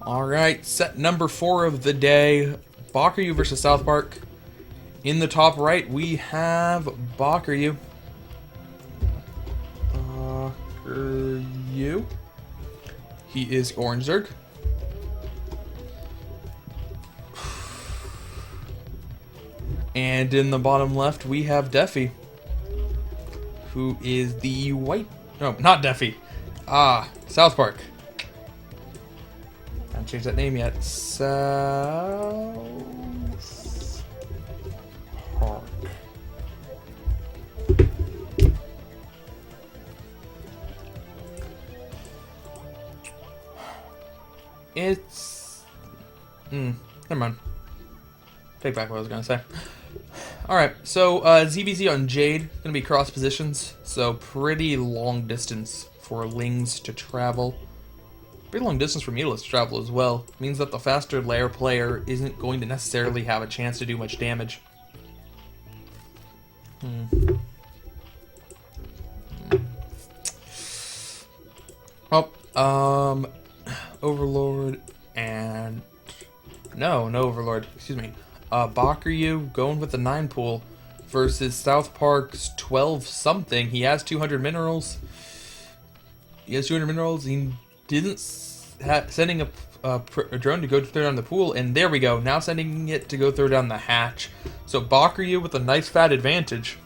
Alright, set number 4 of the day. Bakuryu versus SouthPark. In the top right, we have Bakuryu. Bakuryu. He is Orange Zerg. And in the bottom left, we have Defi, who is the white... No, not Defi. SouthPark. Haven't changed that name yet. SouthPark. It's... never mind. Take back what I was going to say. Alright, so ZVZ on Jade, going to be cross positions, so pretty long distance for Lings to travel. Pretty long distance for Mutilas to travel as well. Means that the faster layer player isn't going to necessarily have a chance to do much damage. Well, Overlord and... No Overlord, excuse me. Bakuryu going with the 9 pool versus SouthPark's 12 something. He has 200 minerals. He didn't sending a drone to go throw down the pool, and there we go. Now sending it to go throw down the hatch. So Bakuryu with a nice fat advantage.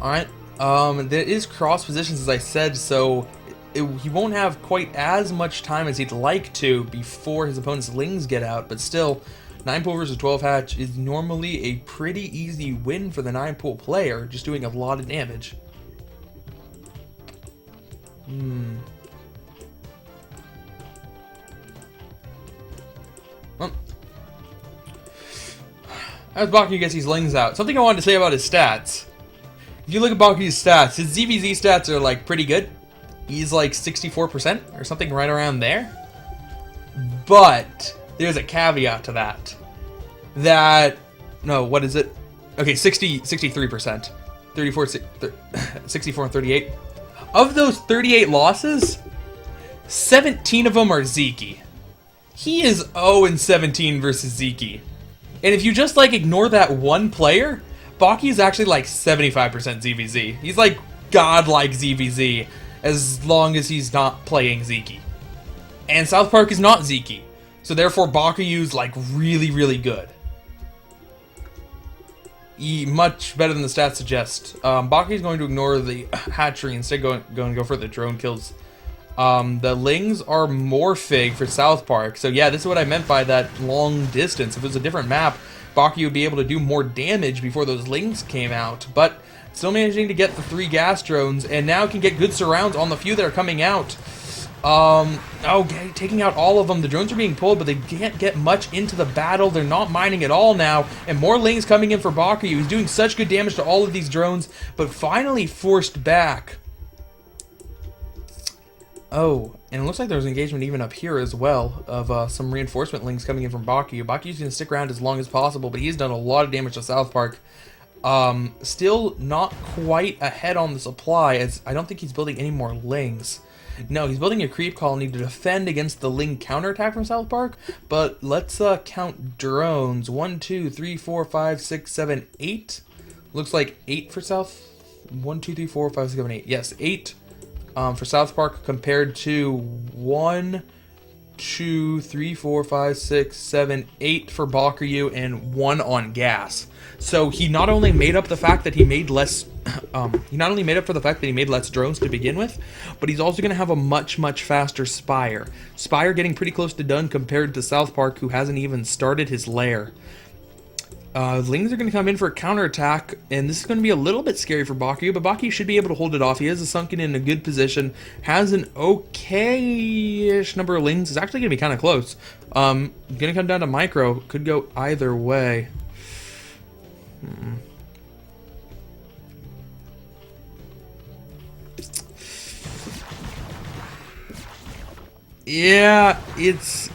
Alright, there is cross positions as I said, so he won't have quite as much time as he'd like to before his opponent's Lings get out, but still, 9 pool versus 12 hatch is normally a pretty easy win for the 9 pool player, just doing a lot of damage. Well, as Bakuryu gets these Lings out, something I wanted to say about his stats. If you look at Bakuryu's stats, his ZVZ stats are like pretty good. He's like 64% or something right around there. But there's a caveat to that. No, what is it? Okay, 63%. 64 and 38. Of those 38 losses, 17 of them are Zeke. He is 0 and 17 versus Zeke. And if you just like ignore that one player, Baki is actually like 75% ZVZ. He's like godlike ZVZ. As long as he's not playing Zeke. And SouthPark is not Zeke. So therefore Bakuryu's like really, really good. Much better than the stats suggest. Bakuryu's going to ignore the hatchery, instead going to go for the drone kills. The Lings are morphing for SouthPark. So yeah, this is what I meant by that long distance. If it was a different map, Bakuryu would be able to do more damage before those Lings came out. But still managing to get the 3 gas drones, and now can get good surrounds on the few that are coming out. Okay, taking out all of them. The drones are being pulled, but they can't get much into the battle. They're not mining at all now, and more Lings coming in for Bakuryu. He's doing such good damage to all of these drones, but finally forced back. Oh, and it looks like there was engagement even up here as well of some reinforcement Lings coming in from Bakuryu. Bakuryu's going to stick around as long as possible, but he's done a lot of damage to SouthPark. Still not quite ahead on the supply, as I don't think he's building any more Lings. No, he's building a creep colony to defend against the Ling counterattack from SouthPark, but let's count drones. 1, 2, 3, 4, 5, 6, 7, 8. Looks like 8 for South. 1, 2, 3, 4, 5, 6, 7, 8. Yes, 8 for SouthPark compared to 1, 2, 3, 4, 5, 6, 7, 8 for Bakuryu, and 1 on gas. So he not only made up the fact that he made less, he not only made up for the fact that he made less drones to begin with, but he's also going to have a much faster Spire. Spire getting pretty close to done compared to SouthPark, who hasn't even started his lair. Lings are going to come in for a counterattack, and this is going to be a little bit scary for Bakuryu, but Bakuryu should be able to hold it off. He has a sunken in a good position, has an okay-ish number of Lings. It's actually going to be kind of close. Going to come down to micro. Could go either way. Yeah,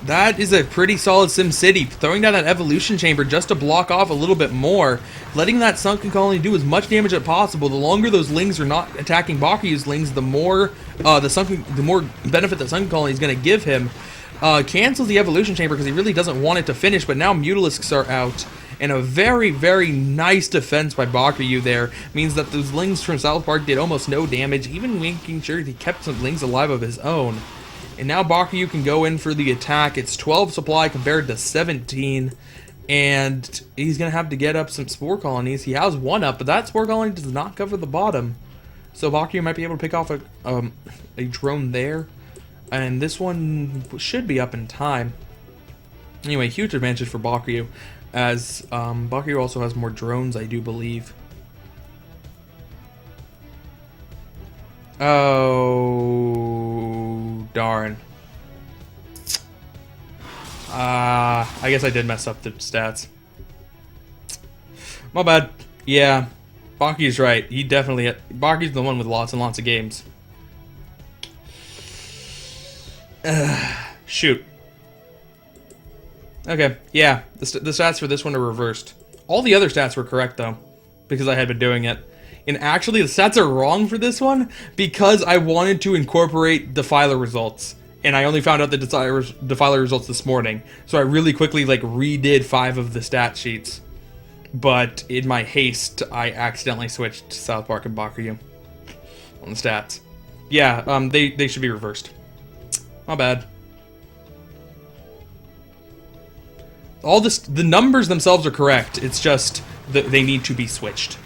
that is a pretty solid SimCity. Throwing down that evolution chamber just to block off a little bit more. letting that sunken colony do as much damage as possible. The longer those lings are not attacking Bakuryu's lings, the more the more benefit that sunken colony is going to give him. Cancels the evolution chamber because he really doesn't want it to finish, but now Mutalisks are out. And a very, very nice defense by Bakuryu there means that those lings from SouthPark did almost no damage, even making sure he kept some lings alive of his own. And now Bakuryu can go in for the attack. It's 12 supply compared to 17. And he's going to have to get up some spore colonies. He has one up, but that spore colony does not cover the bottom. So Bakuryu might be able to pick off a drone there. And this one should be up in time. Anyway, huge advantage for Bakuryu, as Bakuryu also has more drones, I do believe. Oh, darn. I guess I did mess up the stats. My bad. Yeah, Bakuryu's right. He definitely... Bakuryu's the one with lots and lots of games. Shoot. Okay, yeah, the stats for this one are reversed. All the other stats were correct, though, because I had been doing it. And actually, the stats are wrong for this one because I wanted to incorporate defiler results. And I only found out the defiler results this morning. So I really quickly, like, redid 5 of the stat sheets. But in my haste, I accidentally switched to SouthPark and Bakuryu on the stats. Yeah, they should be reversed. My bad. All this, the numbers themselves are correct. It's just that they need to be switched.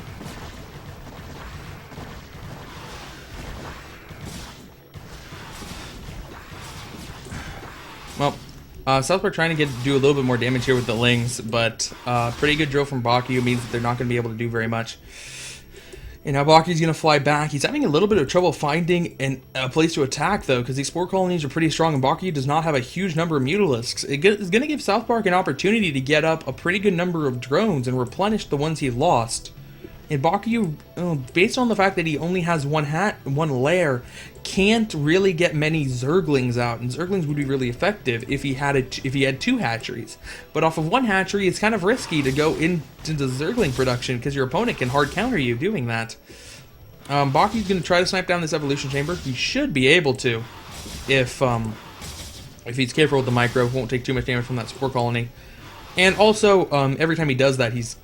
Well, SouthPark trying to do a little bit more damage here with the lings, but pretty good drill from Bakuryu means that they're not going to be able to do very much. And now Bakuryu's going to fly back. He's having a little bit of trouble finding a place to attack, though, because these spore colonies are pretty strong, and Bakuryu does not have a huge number of Mutalisks. It's going to give SouthPark an opportunity to get up a pretty good number of drones and replenish the ones he lost. And Bakuryu, based on the fact that he only has one lair, can't really get many Zerglings out, and Zerglings would be really effective if he had 2 hatcheries. But off of 1 hatchery, it's kind of risky to go into Zergling production because your opponent can hard counter you doing that. Bakuryu's going to try to snipe down this evolution chamber. He should be able to, if he's careful with the micro, won't take too much damage from that spore colony. And also, every time he does that, he's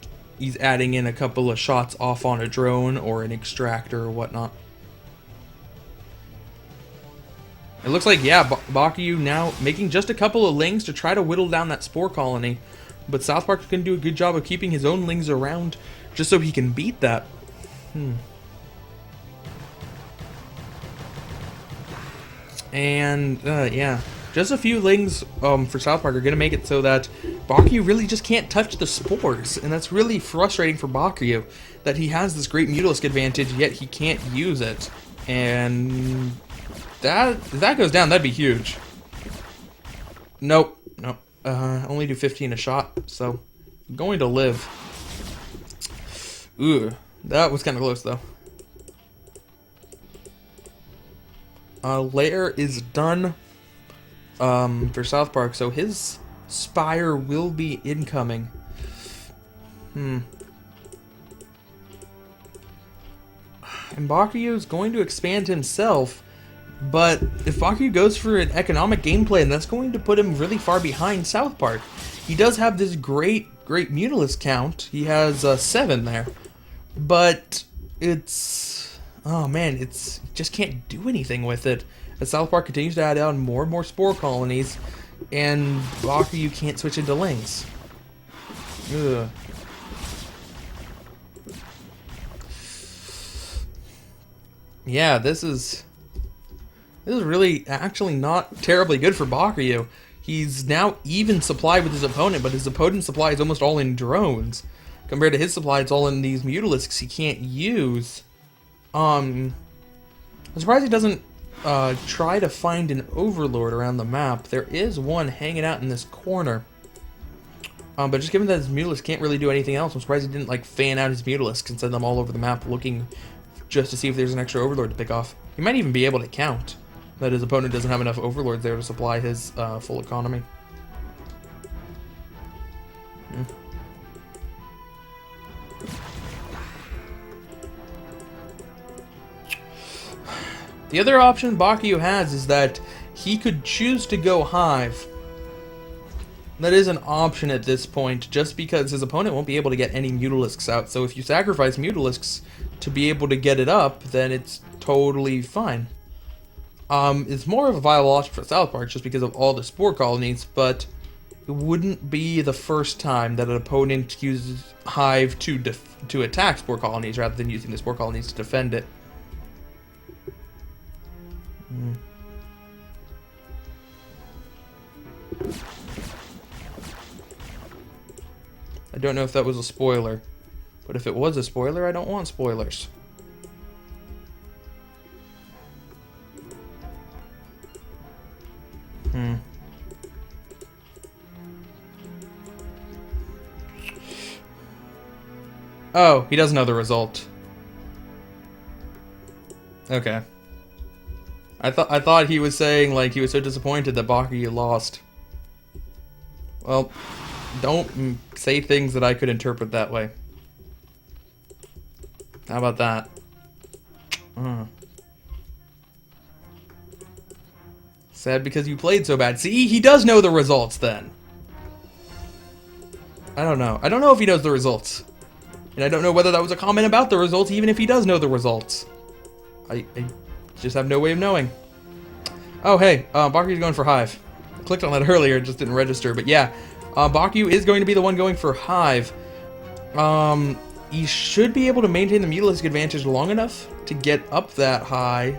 adding in a couple of shots off on a drone or an extractor or whatnot. It looks like, yeah, Bakuryu now making just a couple of lings to try to whittle down that spore colony. But SouthPark can do a good job of keeping his own lings around just so he can beat that. And, yeah. Just a few lings for SouthPark are going to make it so that Bakuryu really just can't touch the spores. And that's really frustrating for Bakuryu, that he has this great Mutalisk advantage, yet he can't use it. And if that goes down, that'd be huge. Nope. Only do 15 a shot, so I'm going to live. Ooh, that was kind of close, though. Lair is done for SouthPark, so his Spire will be incoming. And Bakuryu is going to expand himself, but if Bakuryu goes for an economic game plan, that's going to put him really far behind SouthPark. He does have this great Mutalisk count. He has 7 there, but it's... oh man, it's just can't do anything with it. As SouthPark continues to add on more and more spore colonies, and Bakuryu can't switch into lings. Ugh. Yeah, this is really actually not terribly good for Bakuryu. He's now even supplied with his opponent, but his opponent's supply is almost all in drones. Compared to his supply, it's all in these Mutalisks he can't use. I'm surprised he doesn't try to find an Overlord around the map. There is one hanging out in this corner. But just given that his Mutalisk can't really do anything else, I'm surprised he didn't like fan out his Mutalisks and send them all over the map looking just to see if there's an extra Overlord to pick off. He might even be able to count that his opponent doesn't have enough Overlords there to supply his full economy. The other option Bakuryu has is that he could choose to go Hive. That is an option at this point, just because his opponent won't be able to get any Mutalisks out. So if you sacrifice Mutalisks to be able to get it up, then it's totally fine. It's more of a viable option for SouthPark just because of all the spore colonies, but it wouldn't be the first time that an opponent uses Hive to attack spore colonies rather than using the spore colonies to defend it. I don't know if that was a spoiler, but if it was a spoiler, I don't want spoilers. Oh, he doesn't know the result. Okay. I thought he was saying, like, he was so disappointed that Bakuryu lost. Well, don't say things that I could interpret that way. How about that? Sad because you played so bad. See, he does know the results then. I don't know. I don't know if he knows the results. And I don't know whether that was a comment about the results, even if he does know the results. I just have no way of knowing. Oh, hey, Bakuryu's going for Hive. I clicked on that earlier, it just didn't register, but yeah. Bakuryu is going to be the one going for Hive. He should be able to maintain the Mutalisk advantage long enough to get up that high.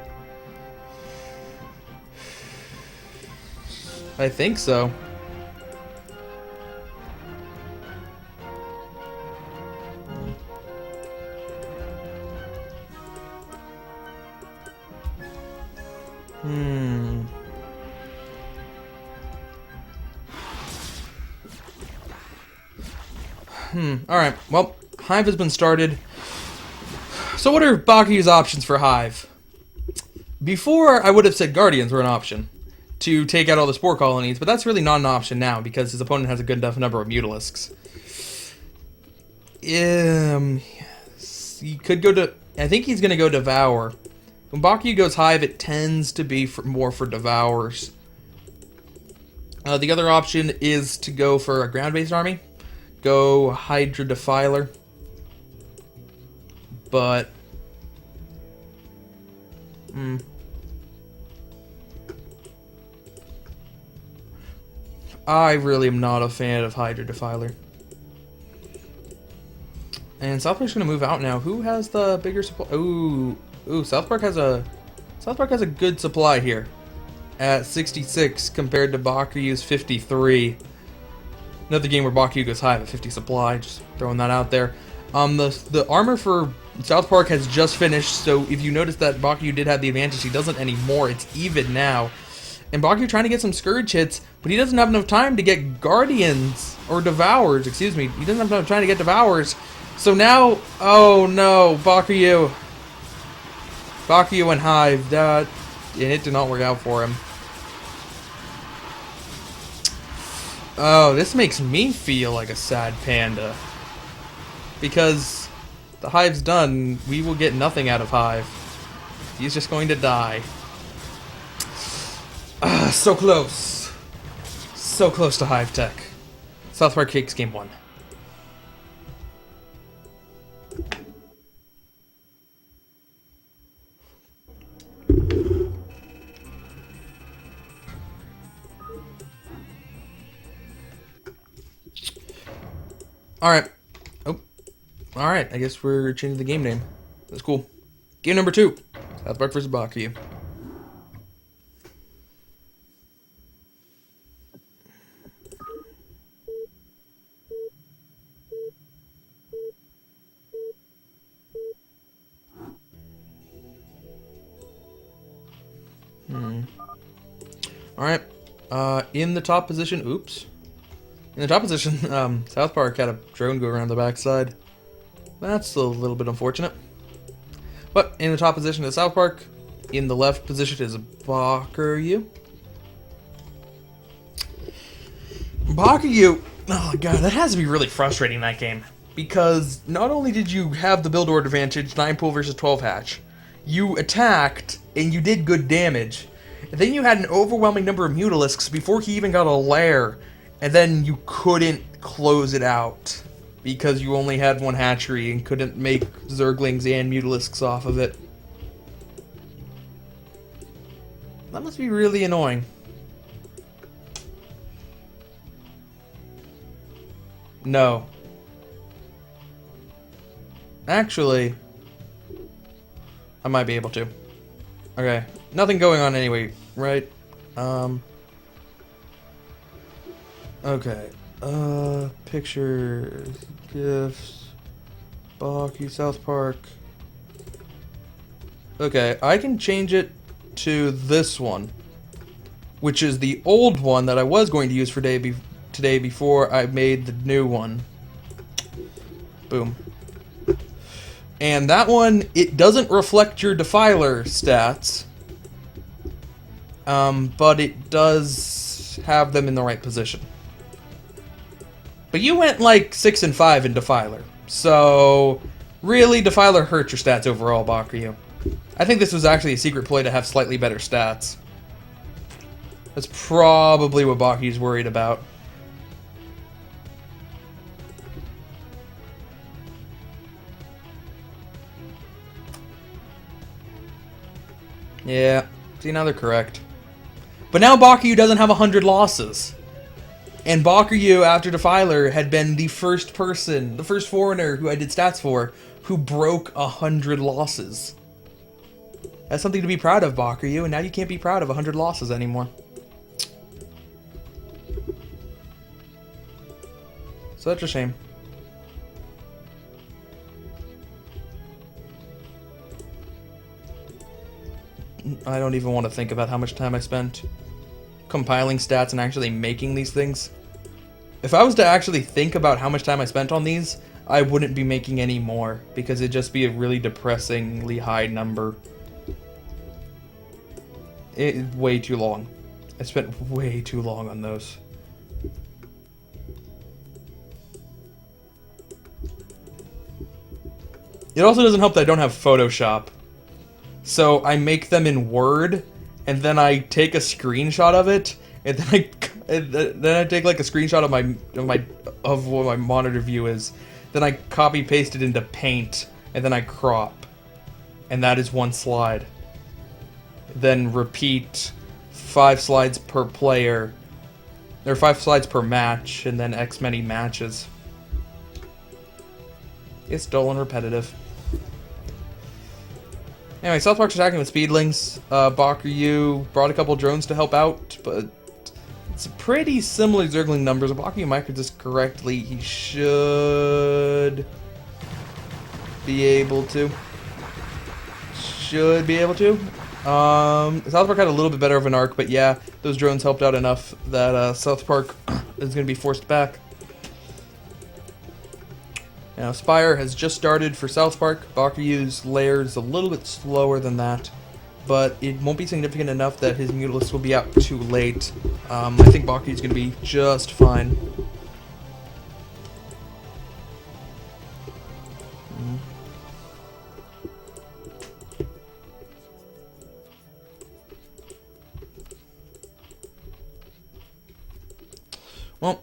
I think so. Alright, well, Hive has been started. So what are Bakuryu's options for Hive? Before, I would have said Guardians were an option to take out all the spore colonies, but that's really not an option now because his opponent has a good enough number of Mutalisks. He could go to... I think he's going to go Devour. When Bakuryu goes Hive, it tends to be more for Devours. The other option is to go for a ground-based army. Go Hydra Defiler. But... I really am not a fan of Hydra Defiler. And SouthPark's gonna move out now. Who has the bigger supply? Ooh, SouthPark has a good supply here at 66 compared to Bakuryu's 53. Another game where Bakuryu goes Hive at 50 supply. Just throwing that out there. The armor for SouthPark has just finished, so if you notice that Bakuryu did have the advantage, he doesn't anymore. It's even now. And Bakuryu trying to get some Scourge hits, but he doesn't have enough time to get Guardians, or Devours, excuse me. He doesn't have enough time to get Devours. So now, oh no, Bakuryu and Hive, and it did not work out for him. Oh, this makes me feel like a sad panda. Because the Hive's done, we will get nothing out of Hive. He's just going to die. So close. So close to Hive Tech. SouthPark takes game 1. Alright. Oh. Alright, I guess we're changing the game name. That's cool. Game number 2. SouthPark vs. Bakuryu. Alright. In the top position, oops. In the top position, SouthPark had a drone go around the backside. That's a little bit unfortunate. But in the top position is SouthPark. In the left position is Bakuryu. Bakuryu, oh god, that has to be really frustrating, that game. Because not only did you have the build order advantage, 9 pool versus 12 hatch, you attacked and you did good damage. And then you had an overwhelming number of Mutalisks before he even got a lair, and then you couldn't close it out because you only had one hatchery and couldn't make Zerglings and Mutalisks off of it. That must be really annoying. No. Actually, I might be able to. Okay. Nothing going on anyway, right? Okay. Pictures, gifts, Bakuryu, SouthPark. Okay, I can change it to this one, which is the old one that I was going to use for today before I made the new one. Boom. And that one, it doesn't reflect your Defiler stats, but it does have them in the right position. But you went like 6 and 5 in Defiler, so really Defiler hurt your stats overall, Bakuryu. I think this was actually a secret ploy to have slightly better stats. That's probably what Bakuryu's worried about. Yeah, see, now they're correct. But now Bakuryu doesn't have 100 losses. And Bakuryu, after Defiler, had been the first person, the first foreigner who I did stats for, who broke 100 losses. That's something to be proud of, Bakuryu, and now you can't be proud of 100 losses anymore. Such a shame. I don't even want to think about how much time I spent compiling stats and actually making these things. If I was to actually think about how much time I spent on these, I wouldn't be making any more, because it'd just be a really depressingly high number. Way too long. I spent way too long on those. It also doesn't help that I don't have Photoshop. So I make them in Word, and then I take a screenshot of it, and then I take like a screenshot of what my monitor view is. Then I copy paste it into Paint, and then I crop, and that is one slide. Then repeat 5 slides per player, or 5 slides per match, and then X many matches. It's dull and repetitive. Anyway, SouthPark's attacking with speedlings. Bakuryu brought a couple drones to help out, but it's pretty similar Zergling numbers. If Bakuryu micros this correctly, he should be able to. SouthPark had a little bit better of an arc, but yeah, those drones helped out enough that SouthPark is going to be forced back. Now, Spire has just started for SouthPark. Bakuryu's lair is a little bit slower than that, but it won't be significant enough that his Mutalisk will be out too late. I think Bakuryu's going to be just fine. Well,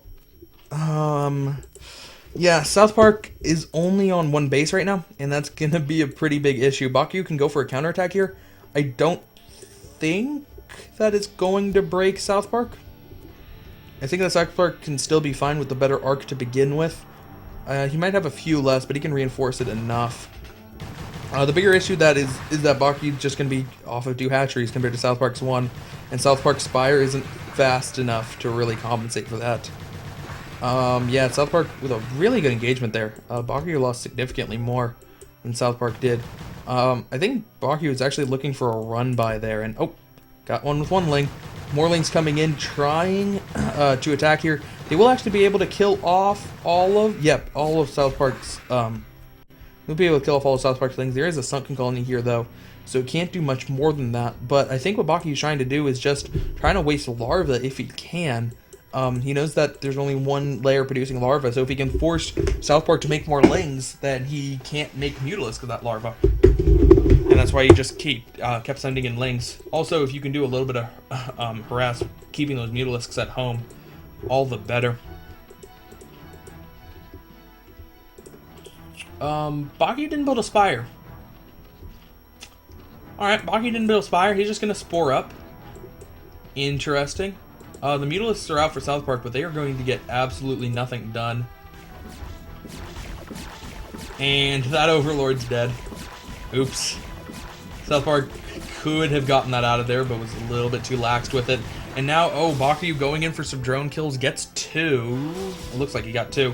yeah, SouthPark is only on one base right now, and that's going to be a pretty big issue. Bakuryu can go for a counterattack here. I don't think that it's going to break SouthPark. I think that SouthPark can still be fine with the better arc to begin with. He might have a few less, but he can reinforce it enough. The bigger issue that is that Bakuryu's just going to be off of 2 hatcheries compared to SouthPark's 1, and SouthPark's Spire isn't fast enough to really compensate for that. Yeah, SouthPark with a really good engagement there. Bakuryu lost significantly more than SouthPark did. I think Bakuryu is actually looking for a run by there, and oh, got one with 1 ling. More lings coming in, trying to attack here. They will actually be able to kill off all of SouthPark's, we'll be able to kill off all of SouthPark's lings. There is a sunken colony here, though, so it can't do much more than that. But I think what Bakuryu is trying to do is just trying to waste larva if he can. He knows that there's only 1 layer producing larva, so if he can force SouthPark to make more lings, then he can't make Mutalisk of that larva. And and that's why you just kept sending in lings. Also, if you can do a little bit of harass, keeping those Mutalisks at home, all the better. Bakuryu didn't build a Spire. Alright, Bakuryu didn't build a Spire. He's just going to Spore up. Interesting. The Mutalisks are out for SouthPark, but they are going to get absolutely nothing done. And that Overlord's dead. Oops. SouthPark could have gotten that out of there, but was a little bit too laxed with it. And now, oh, Bakuryu going in for some drone kills, gets 2. It looks like he got 2.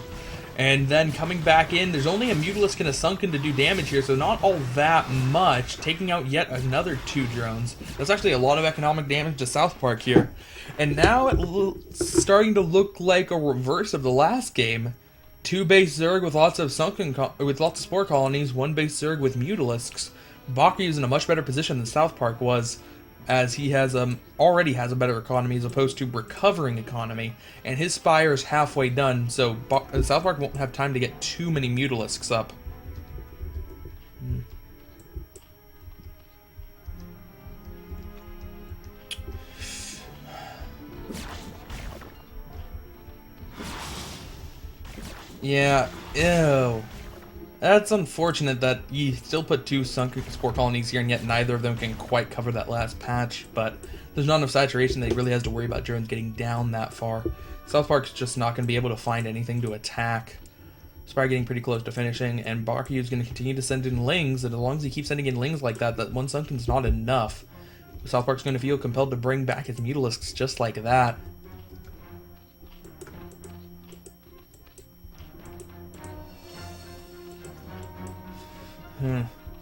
And then coming back in, there's only a Mutalisk and a Sunken to do damage here, so not all that much. Taking out yet another 2 drones. That's actually a lot of economic damage to SouthPark here. And now it's starting to look like a reverse of the last game. 2 base Zerg with lots of Spore colonies, 1 base Zerg with Mutalisks. Bakuryu's in a much better position than SouthPark was, as he has already has a better economy as opposed to recovering economy, and his Spire is halfway done, so SouthPark won't have time to get too many Mutalisks up. Yeah, ew. That's unfortunate that you still put 2 Sunken Spore colonies here, and yet neither of them can quite cover that last patch, but there's not enough saturation that he really has to worry about drones getting down that far. SouthPark's just not going to be able to find anything to attack. Spire getting pretty close to finishing, and Bakuryu's going to continue to send in lings, and as long as he keeps sending in lings like that, that 1 Sunken's not enough. SouthPark's going to feel compelled to bring back his Mutalisks just like that.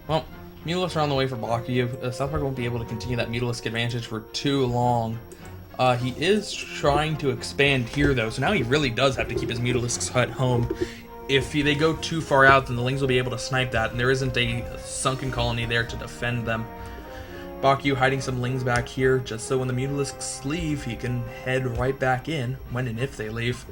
Well, Mutalisks are on the way for Bakuryu. SouthPark won't be able to continue that Mutalisk advantage for too long. He is trying to expand here, though, so now he really does have to keep his Mutalisks at home. If they go too far out, then the Lings will be able to snipe that, and there isn't a Sunken colony there to defend them. Bakuryu hiding some Lings back here, just so when the Mutalisks leave, he can head right back in, when and if they leave.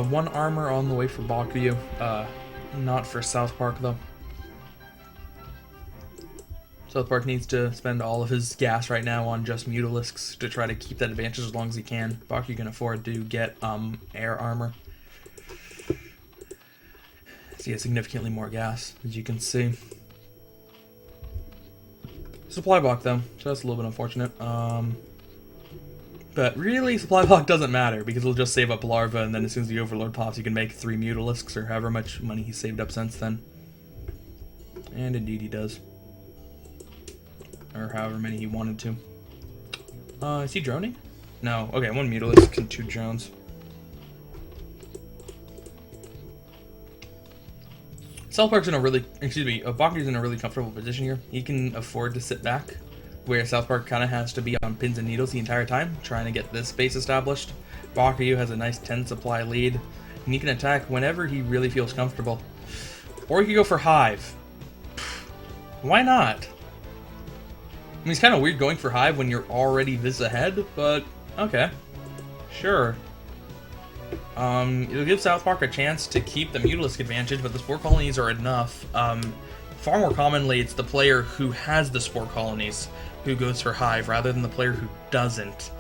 One armor on the way for Bakuryu. Not for SouthPark, though. SouthPark needs to spend all of his gas right now on just Mutalisks to try to keep that advantage as long as he can. Bakuryu can afford to get air armor. So he has significantly more gas, as you can see. Supply block, though, so that's a little bit unfortunate. But really, supply block doesn't matter, because it'll just save up larva, and then as soon as the Overlord pops, you can make 3 Mutalisks, or however much money he's saved up since then. And indeed he does. Or however many he wanted to. Is he droning? No. Okay, 1 Mutalisk and 2 drones. SouthPark's in a really, Bakuryu's in a really comfortable position here. He can afford to sit back, where SouthPark kind of has to be on pins and needles the entire time, trying to get this base established. Bakuryu has a nice 10 supply lead, and he can attack whenever he really feels comfortable. Or he could go for Hive. Why not? I mean, it's kind of weird going for Hive when you're already this ahead, but okay. Sure. It'll give SouthPark a chance to keep the Mutalisk advantage, but the Spore colonies are enough. Far more commonly, it's the player who has the Spore colonies who goes for Hive, rather than the player who doesn't.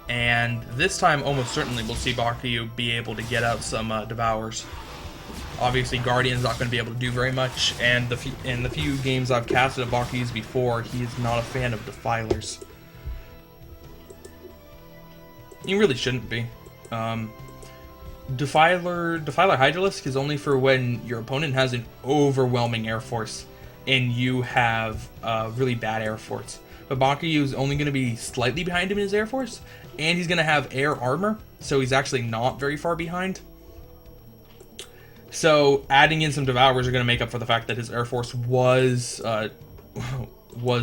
And this time, almost certainly, we'll see Bakuryu be able to get out some Devours. Obviously, Guardian's not going to be able to do very much, and in the few games I've casted at Bakuryu's before, he is not a fan of Defilers. He really shouldn't be. Defiler Hydralisk is only for when your opponent has an overwhelming air force and you have really bad air force. But Bakuryu is only going to be slightly behind him in his air force, and he's going to have air armor, so he's actually not very far behind. So adding in some Devours are going to make up for the fact that his air force was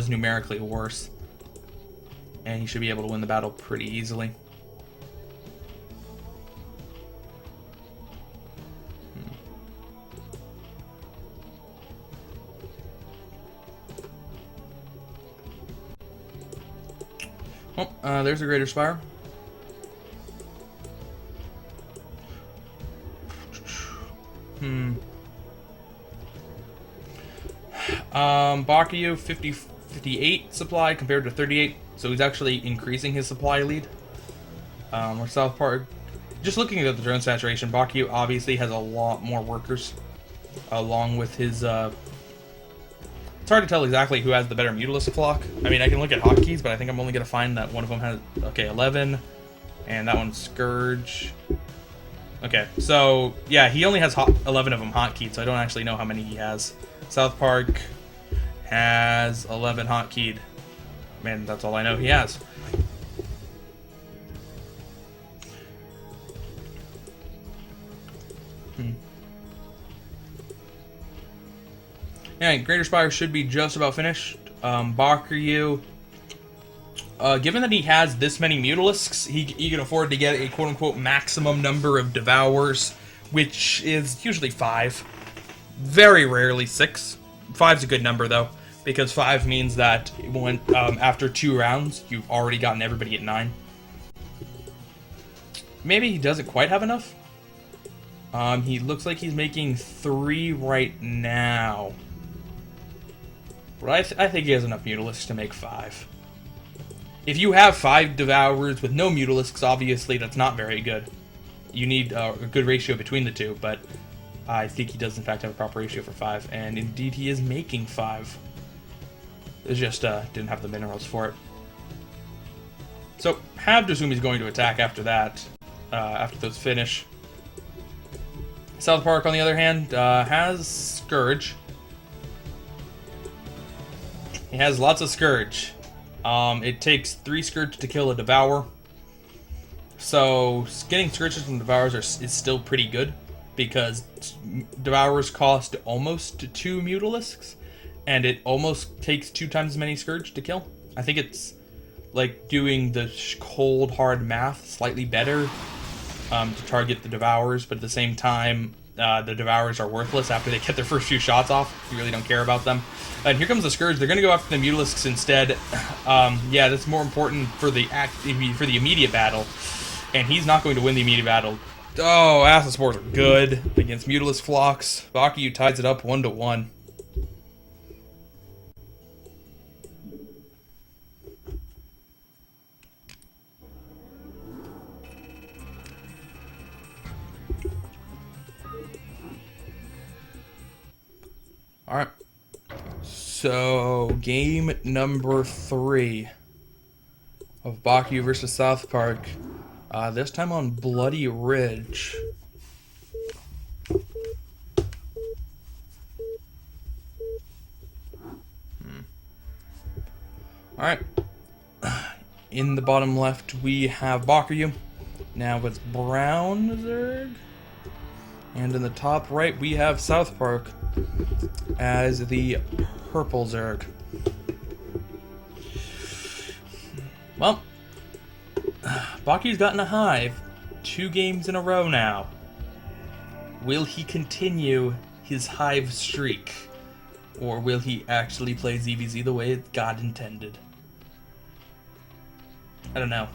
numerically worse, and he should be able to win the battle pretty easily. There's a Greater Spire. Bakuryu 58 supply compared to 38, so he's actually increasing his supply lead. Or SouthPark. Just looking at the drone saturation, Bakuryu obviously has a lot more workers, along with his. It's hard to tell exactly who has the better Mutalisk flock. I mean, I can look at hotkeys, but I think I'm only going to find that one of them has, okay, 11, and that one's Scourge. Okay, so, yeah, he only has 11 of them hotkeyed, so I don't actually know how many he has. SouthPark has 11 hotkeyed. Man, that's all I know he has. Yeah, Greater Spire should be just about finished. Bakuryu, given that he has this many Mutalisks, he can afford to get a quote-unquote maximum number of Devours, which is usually 5. Very rarely 6. 5's a good number, though, because 5 means that when after 2 rounds, you've already gotten everybody at 9. Maybe he doesn't quite have enough. He looks like he's making 3 right now. But I think he has enough Mutalisks to make 5. If you have 5 Devourers with no Mutalisks, obviously that's not very good. You need a good ratio between the two, but I think he does in fact have a proper ratio for 5, and indeed he is making 5. It's just didn't have the minerals for it. So, have to assume he's going to attack after that, after those finish. SouthPark, on the other hand, has Scourge. He has lots of Scourge. It takes 3 Scourge to kill a Devour. So, getting Scourges from Devours is still pretty good, because Devours cost almost 2 Mutalisks, and it almost takes 2 times as many Scourge to kill. I think it's like doing the cold, hard math slightly better to target the Devours, but at the same time, the Devours are worthless after they get their first few shots off. You really don't care about them. And here comes the Scourge. They're going to go after the Mutalisks instead. Yeah, that's more important for the immediate battle. And he's not going to win the immediate battle. Oh, Acid Spores are good against Mutalisk flocks. Bakuryu ties it up 1-1. Alright. So, game number 3 of Bakuryu versus SouthPark. This time on Bloody Ridge. Alright. In the bottom left, we have Bakuryu. Now it's Brown Zerg. And in the top right, we have SouthPark as the Purple Zerg. Well, Bakuryu's gotten a hive 2 games in a row now. Will he continue his hive streak? Or will he actually play ZVZ the way God intended? I don't know.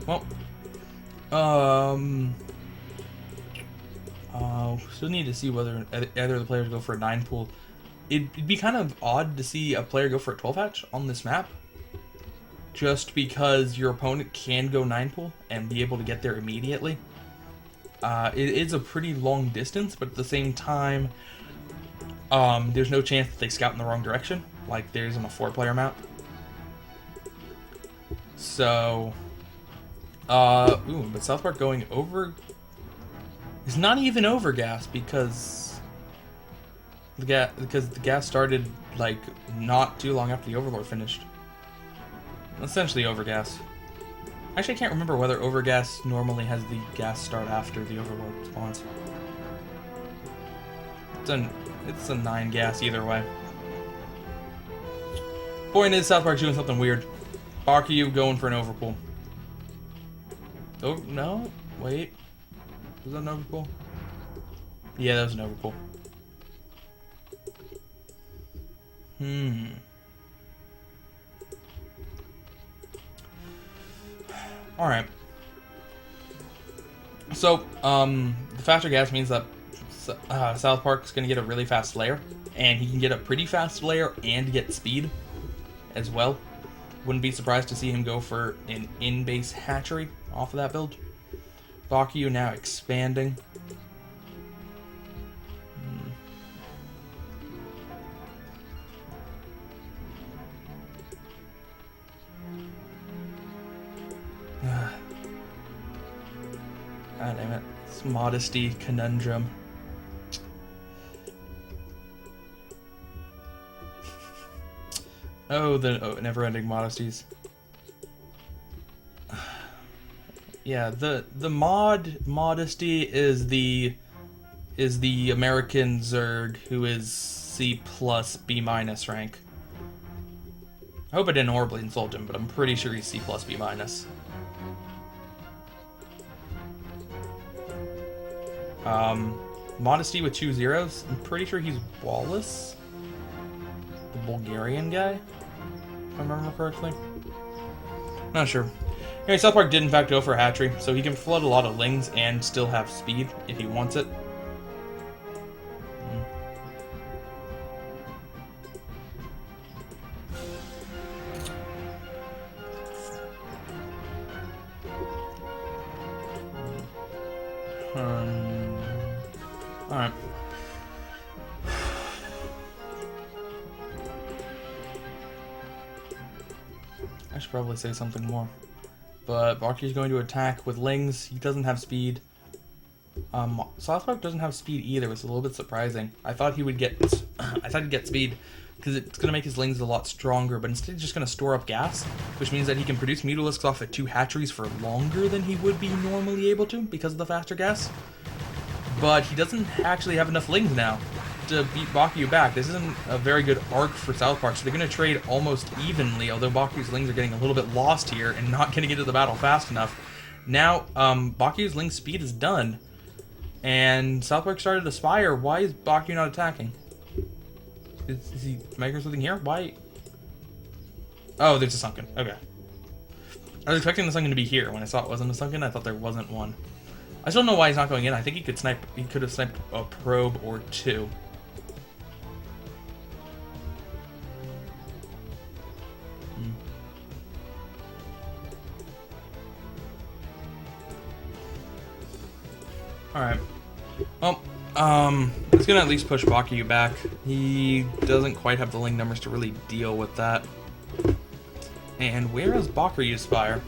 Well, still need to see whether either of the players go for a 9 pool. It'd be kind of odd to see a player go for a 12 hatch on this map, just because your opponent can go 9 pool and be able to get there immediately. It is a pretty long distance, but at the same time, there's no chance that they scout in the wrong direction, like there is on a 4-player map. So, ooh, but SouthPark going over... It's not even over gas, because the gas started like not too long after the Overlord finished. Essentially over gas. Actually, I can't remember whether overgas normally has the gas start after the Overlord spawns. It's a 9 gas either way. Point is, SouthPark's doing something weird. Bakuryu going for an overpull. Oh no, wait. Was that an overpull? Yeah, that was an overpull. Alright. So, the faster gas means that SouthPark is going to get a really fast layer, and he can get a pretty fast layer and get speed as well. Wouldn't be surprised to see him go for an in-base hatchery off of that build. Bakuryu now expanding. God damn it. It's modesty conundrum. Oh, the never-ending modesties. Yeah, the modesty is the American Zerg who is C plus B minus rank. I hope I didn't horribly insult him, but I'm pretty sure he's C plus B minus. Modesty with 2 zeros. I'm pretty sure he's Wallace, the Bulgarian guy, if I remember correctly. Not sure. Anyway, SouthPark did in fact go for a hatchery, so he can flood a lot of lings and still have speed if he wants it. Alright. I should probably say something more. But Bakuryu's going to attack with lings. He doesn't have speed. SouthPark doesn't have speed either, which is a little bit surprising. I thought he'd get speed because it's going to make his lings a lot stronger, but instead he's just going to store up gas, which means that he can produce Mutalisks off of 2 hatcheries for longer than he would be normally able to because of the faster gas. But he doesn't actually have enough lings now to beat Bakuryu back. This isn't a very good arc for SouthPark, so they're going to trade almost evenly, although Bakuryu's lings are getting a little bit lost here and not getting into the battle fast enough. Now, Bakuryu's ling speed is done, and SouthPark started to Spire. Why is Bakuryu not attacking? Is he making something here? Why? Oh, there's a sunken. Okay. I was expecting the sunken to be here. When I saw it wasn't a sunken, I thought there wasn't one. I still don't know why he's not going in. I think he could snipe. He could have sniped a probe or 2. Alright. Well, it's gonna at least push Bakuryu back. He doesn't quite have the ling numbers to really deal with that. And where is Bakuryu's Spire?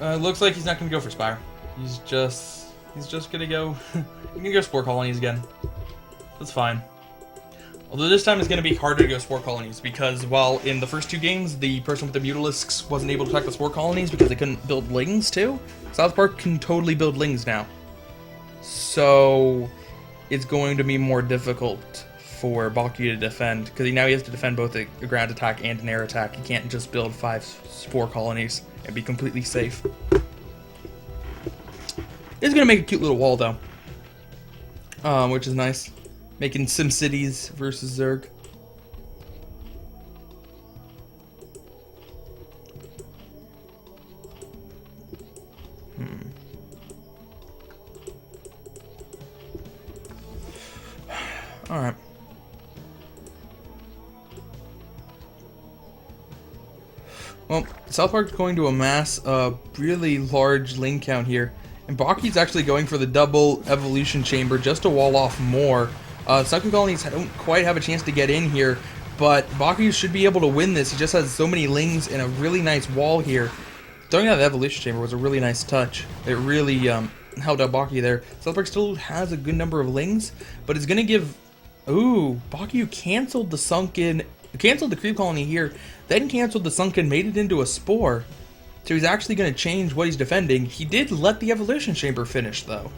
Looks like he's not gonna go for Spire. He's just gonna go he's gonna go Spore Colonies again. That's fine. Although this time it's gonna be harder to go Spore Colonies, because while in the first 2 games the person with the Mutalisks wasn't able to attack the Spore Colonies because they couldn't build lings too, SouthPark can totally build lings now. So it's going to be more difficult for Bakuryu to defend, because now he has to defend both a ground attack and an air attack. He can't just build 5 Spore Colonies and be completely safe. It's gonna make a cute little wall though, which is nice, making SimCities versus Zerg. All right. Well, SouthPark's going to amass a really large ling count here, and Bakuryu's actually going for the double evolution chamber just to wall off more. Sunken Colonies don't quite have a chance to get in here, but Bakuryu should be able to win this. He just has so many lings and a really nice wall here. Throwing out the evolution chamber was a really nice touch. It really held out Bakuryu there. SouthPark still has a good number of lings, but it's going to give... Ooh, Bakuryu canceled the creep colony here, then canceled the sunken, made it into a spore. So he's actually going to change what he's defending. He did let the evolution chamber finish though,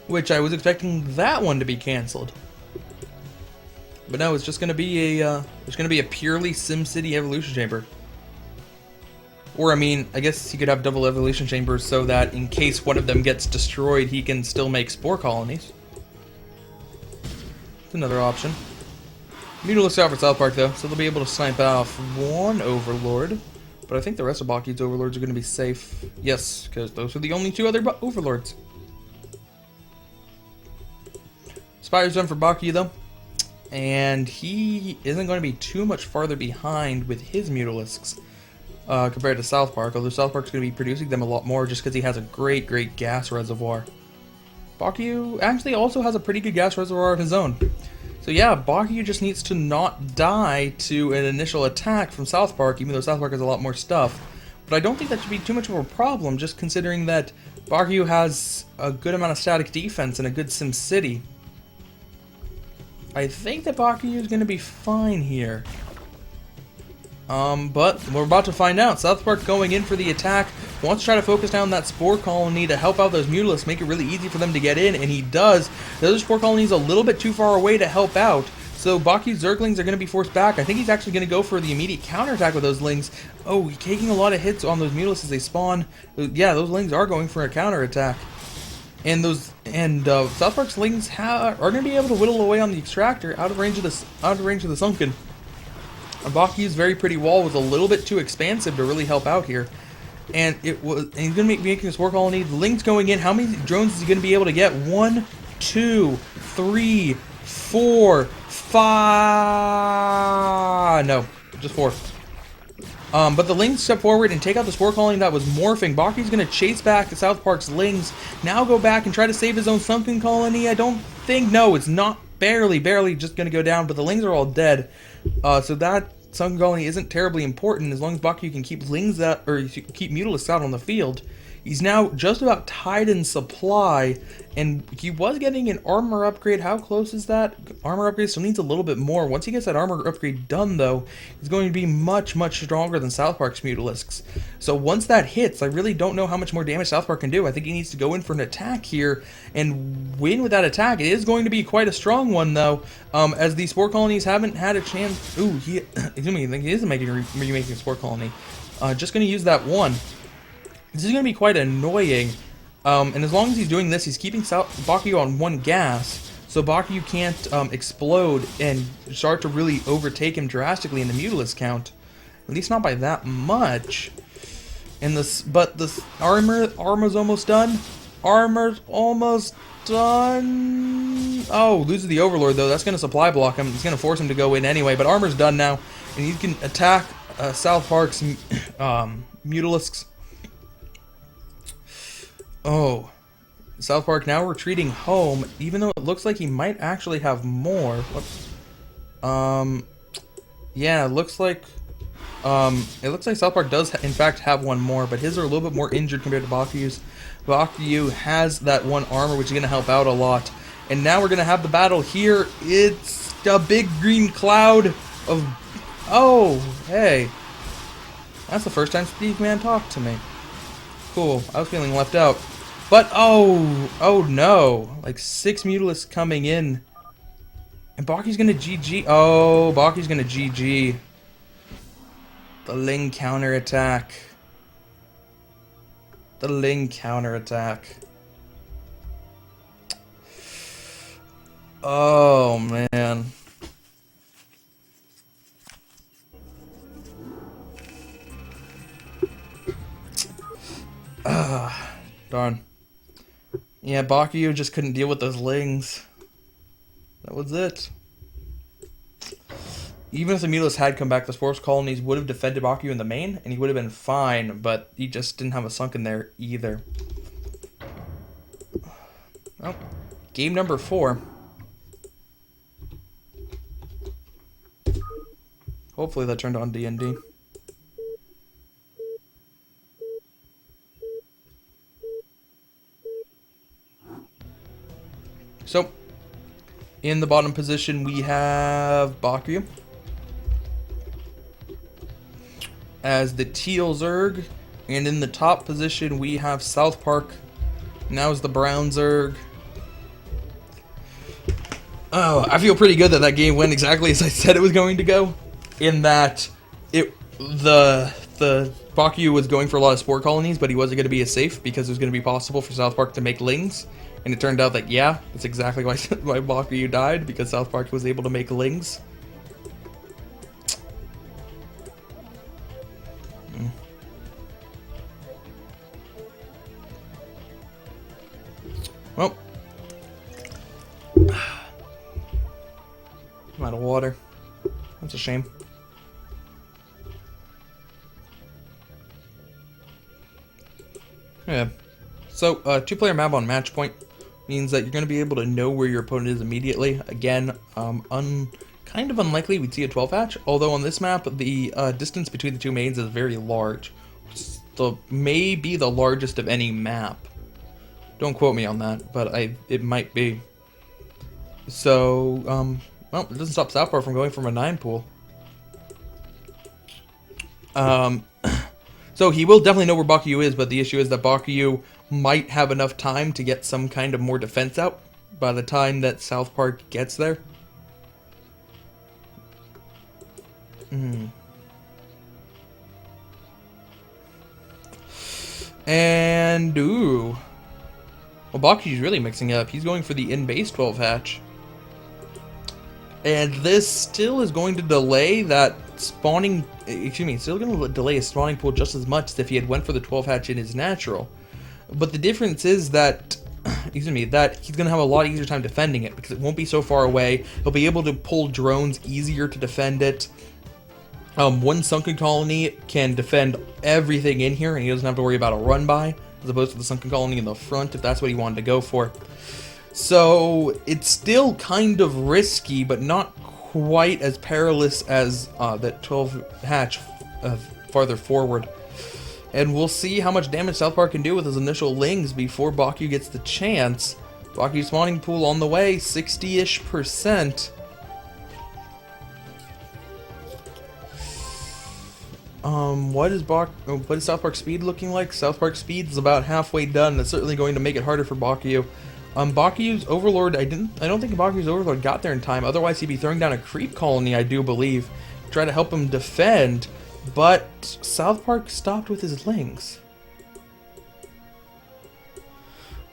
which I was expecting that one to be canceled. But no, it's just going to be a purely SimCity evolution chamber. Or I mean, I guess he could have double evolution chambers so that in case one of them gets destroyed, he can still make spore colonies. It's another option. Mutilisks out for South Park though, so they'll be able to snipe off one Overlord. But I think the rest of Baku's Overlords are going to be safe. Yes, because those are the only two other Overlords. Spire's done for Bakuryu though. And he isn't going to be too much farther behind with his Mutilisks compared to South Park, although South Park's going to be producing them a lot more just because he has a great gas reservoir. Bakuryu actually also has a pretty good gas reservoir of his own. So yeah, Bakuryu just needs to not die to an initial attack from South Park, even though South Park has a lot more stuff. But I don't think that should be too much of a problem, just considering that Bakuryu has a good amount of static defense and a good SimCity. I think that Bakuryu is going to be fine here. But we're about to find out. South Park going in for the attack, wants to try to focus down that Spore Colony to help out those Mutilisks, make it really easy for them to get in, and he does. The other Spore Colony is a little bit too far away to help out, so Baku's Zerglings are going to be forced back. I think he's actually going to go for the immediate counterattack with those Lings. Oh, he's taking a lot of hits on those Mutilisks as they spawn. Yeah, those Lings are going for a counterattack. And South Park's Lings are going to be able to whittle away on the Extractor out of range of the Sunken. Baku's very pretty wall was a little bit too expansive to really help out here. And he's going to be making a Spore Colony. The Ling's going in. How many drones is he going to be able to get? 1, 2, 3, 4, 5. No, just 4. But the Lings step forward and take out the Spore Colony that was morphing. Baku's going to chase back the South Park's Lings. Now go back and try to save his own Sunken Colony. I don't think. No, it's not. Barely just going to go down. But the Lings are all dead. So that Sunken Colony isn't terribly important as long as Bakuryu can keep Lings out, or keep Mutilisks out on the field. He's now just about tied in supply, and he was getting an armor upgrade. How close is that? Armor upgrade still needs a little bit more. Once he gets that armor upgrade done, though, he's going to be much stronger than South Park's Mutilisks. So once that hits, I really don't know how much more damage South Park can do. I think he needs to go in for an attack here and win with that attack. It is going to be quite a strong one, though, as these Spore Colonies haven't had a chance. Ooh, he isn't remaking a Spore Colony. Just going to use that one. This is going to be quite annoying, and as long as he's doing this, he's keeping Bakuryu on one gas, so Bakuryu can't explode and start to really overtake him drastically in the Mutalisk count. At least not by that much. But the armor's almost done. Armor's almost done. Oh, loses the Overlord though. That's going to supply block him. It's going to force him to go in anyway. But armor's done now, and he can attack South Park's Mutalisks. Oh, South Park now retreating home, even though it looks like he might actually have more. Yeah, it looks like South Park does in fact have one more, but his are a little bit more injured compared to Bakuyu's. Bakuryu has that one armor, which is going to help out a lot. And now we're going to have the battle here. It's a big green cloud of... Oh, hey. That's the first time Steve Man talked to me. Cool. I was feeling left out. But, oh no. Like 6 Mutalisks coming in. And Baku's gonna GG. Oh, Baku's gonna GG. The Ling counterattack. The Ling counterattack. Oh, man. Darn. Yeah, Bakuryu just couldn't deal with those Lings. That was it. Even if the Mutalisks had come back, the Spore Colonies would have defended Bakuryu in the main, and he would have been fine, but he just didn't have a Sunken there either. Well, game number 4. Hopefully that turned on D&D. So, in the bottom position we have Bakuryu as the teal Zerg, and in the top position we have South Park. Now is the brown Zerg. Oh, I feel pretty good that that game went exactly as I said it was going to go. In that the Bakuryu was going for a lot of Spore Colonies, but he wasn't going to be as safe because it was going to be possible for South Park to make Lings. And it turned out that, yeah, that's exactly why Bakuryu died, because South Park was able to make Lings. Well, I'm out of water. That's a shame. Yeah. So, two-player map on match point means that you're going to be able to know where your opponent is immediately. Again, kind of unlikely we'd see a 12 hatch, although on this map, the distance between the two mains is very large. So, may be the largest of any map. Don't quote me on that, but it might be. So, well, it doesn't stop SouthPark from going from a 9 pool. So he will definitely know where Bakuryu is, but the issue is that Bakuryu might have enough time to get some kind of more defense out by the time that SouthPark gets there. And, ooh. Well, Bakuryu's really mixing it up. He's going for the in-base 12 hatch. And this still is going to delay that spawning, excuse me, still going to delay his spawning pool just as much as if he had went for the 12 hatch in his natural. But the difference is that, excuse me, that he's going to have a lot easier time defending it because it won't be so far away. He'll be able to pull drones easier to defend it. One sunken colony can defend everything in here and he doesn't have to worry about a run by as opposed to the sunken colony in the front if that's what he wanted to go for. So it's still kind of risky, but not quite as perilous as that 12 hatch farther forward. And we'll see how much damage SouthPark can do with his initial lings before Bakuryu gets the chance. Bakuryu's spawning pool on the way, 60-ish%. What is SouthPark speed looking like? SouthPark speed is about halfway done. That's certainly going to make it harder for Bakuryu. Bakuryu's Overlord, I don't think Bakuryu's Overlord got there in time. Otherwise, he'd be throwing down a creep colony, I do believe, try to help him defend. But SouthPark stopped with his lings.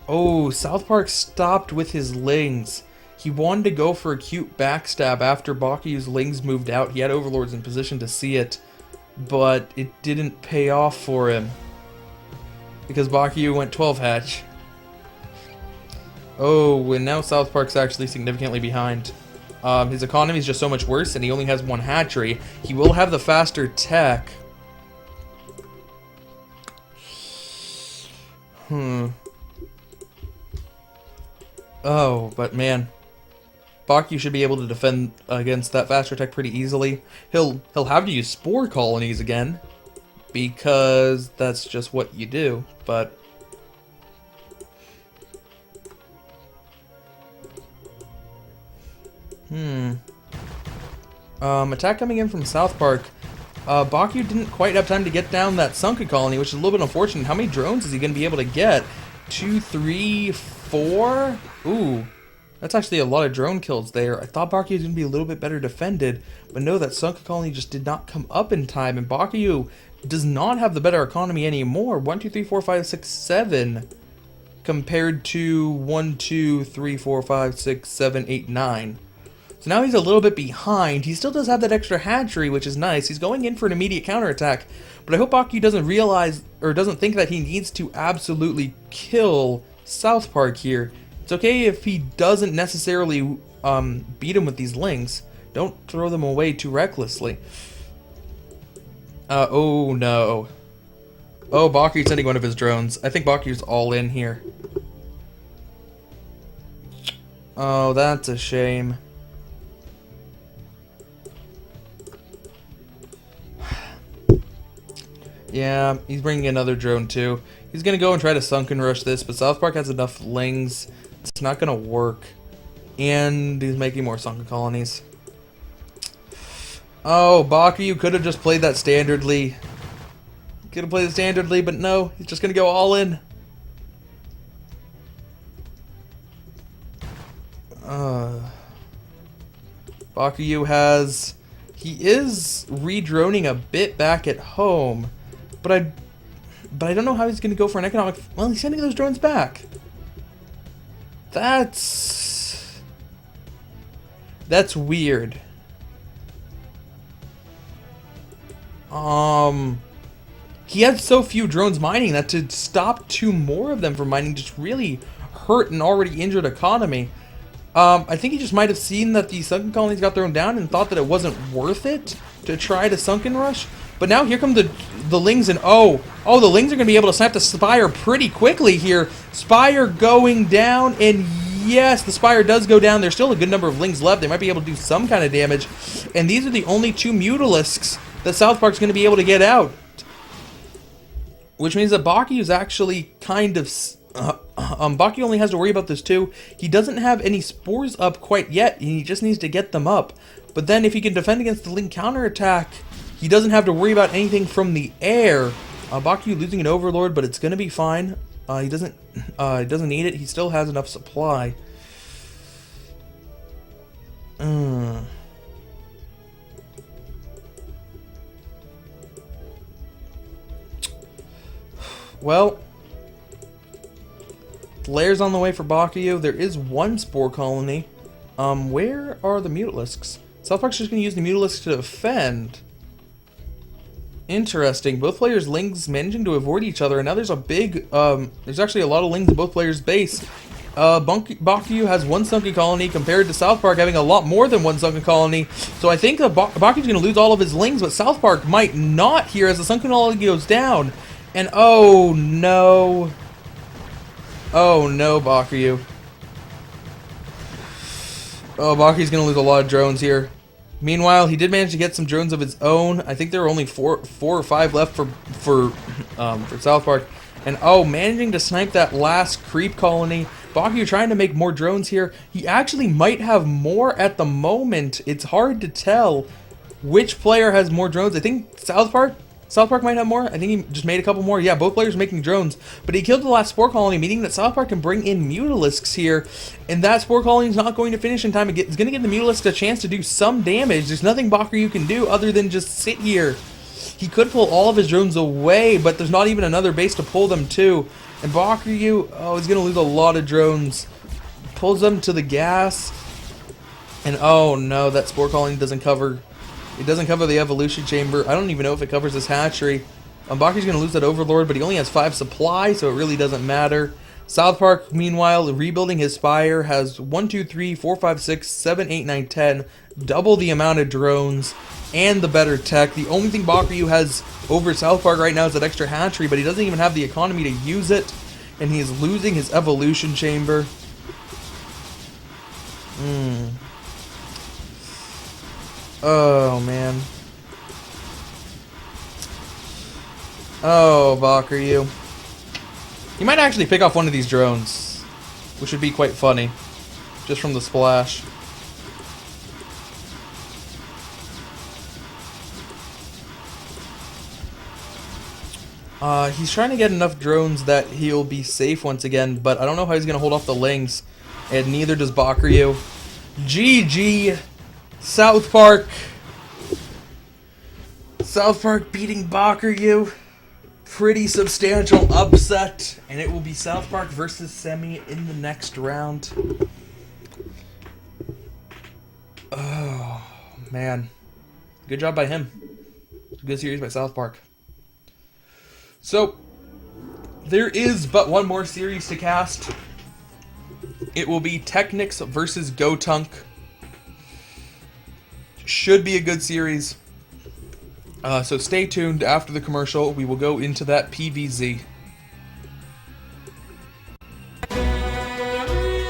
Oh, SouthPark stopped with his lings. He wanted to go for a cute backstab after Bakuryu's lings moved out. He had Overlords in position to see it, but it didn't pay off for him because Bakuryu went 12 hatch. Oh, and now SouthPark's actually significantly behind. His economy is just so much worse, and he only has one hatchery. He will have the faster tech. Oh, but man, Bakuryu should be able to defend against that faster tech pretty easily. He'll have to use spore colonies again, because that's just what you do, but attack coming in from SouthPark. Bakuryu didn't quite have time to get down that sunken colony, which is a little bit unfortunate. How many drones is he going to be able to get? 2, 3, 4? Ooh, that's actually a lot of drone kills there. I thought Bakuryu was going to be a little bit better defended, but no, that sunken colony just did not come up in time, and Bakuryu does not have the better economy anymore. 1, 2, 3, 4, 5, 6, 7 compared to 1, 2, 3, 4, 5, 6, 7, 8, 9. So now he's a little bit behind. He still does have that extra hatchery, which is nice. He's going in for an immediate counterattack, but I hope Bakuryu doesn't realize or doesn't think that he needs to absolutely kill SouthPark here. It's okay if he doesn't necessarily beat him with these lings. Don't throw them away too recklessly. Oh no. Oh, Bakuryu's sending one of his drones. I think Bakuryu's all in here. Oh, that's a shame. Yeah, he's bringing another drone too. He's going to go and try to sunken rush this, but SouthPark has enough lings. It's not going to work. And he's making more sunken colonies. Oh, Bakuryu could have just played that standardly. Could have played it standardly, but no, he's just going to go all in. Bakuryu has... He is redroning a bit back at home. But I don't know how he's going to go for an economic... Well, he's sending those drones back. That's weird. He had so few drones mining that to stop 2 more of them from mining just really hurt and already injured economy. I think he just might have seen that the sunken colonies got thrown down and thought that it wasn't worth it to try to sunken rush. But now here come the Lings, and the Lings are going to be able to snap the Spire pretty quickly here. Spire going down, and yes, the Spire does go down. There's still a good number of Lings left. They might be able to do some kind of damage. And these are the only 2 Mutalisks that SouthPark's going to be able to get out. Which means that Bakuryu is actually kind of... Bakuryu only has to worry about this too. He doesn't have any spores up quite yet. He just needs to get them up. But then if he can defend against the Ling counterattack, he doesn't have to worry about anything from the air. Bakuryu losing an Overlord, but it's going to be fine. He doesn't need it. He still has enough supply. Well, Lair's on the way for Bakuryu. There is 1 Spore Colony. Where are the Mutalisks? SouthPark's just going to use the Mutalisks to defend. Interesting. Both players' Lings managing to avoid each other, and now there's a big, there's actually a lot of Lings in both players' base. Bakuryu has 1 sunken colony compared to SouthPark having a lot more than 1 sunken colony. So I think that Bakuryu's going to lose all of his Lings, but SouthPark might not here as the sunken colony goes down. And oh no. Oh no, Bakuryu. Oh, Bakuryu's going to lose a lot of drones here. Meanwhile, he did manage to get some drones of his own. I think there were only four or five left for SouthPark. And oh, managing to snipe that last creep colony. Bakuryu trying to make more drones here. He actually might have more at the moment. It's hard to tell which player has more drones. I think SouthPark might have more. I think he just made a couple more. Yeah, both players making drones. But he killed the last Spore Colony, meaning that SouthPark can bring in Mutalisks here. And that Spore Colony is not going to finish in time. It's going to give the Mutalisks a chance to do some damage. There's nothing Bakuryu can do other than just sit here. He could pull all of his drones away, but there's not even another base to pull them to. And Bakuryu, oh, he's going to lose a lot of drones. Pulls them to the gas. And oh no, that Spore Colony doesn't cover... It doesn't cover the evolution chamber. I don't even know if it covers this hatchery. Bakuryu's going to lose that Overlord, but he only has 5 supply, so it really doesn't matter. SouthPark, meanwhile, rebuilding his Spire, has 1, 2, 3, 4, 5, 6, 7, 8, 9, 10. Double the amount of drones and the better tech. The only thing Bakuryu has over SouthPark right now is that extra hatchery, but he doesn't even have the economy to use it. And he is losing his evolution chamber. Oh, man. Oh, Bakuryu. He might actually pick off one of these drones, which would be quite funny, just from the splash. He's trying to get enough drones that he'll be safe once again, but I don't know how he's going to hold off the Lings, and neither does Bakuryu. GG. SouthPark beating Bakuryu. Pretty substantial upset. And it will be SouthPark versus Semi in the next round. Oh, man. Good job by him. Good series by SouthPark. So, there is but one more series to cast. It will be Technics versus Gotunk. Should be a good series. So stay tuned. After the commercial, we will go into that PVZ.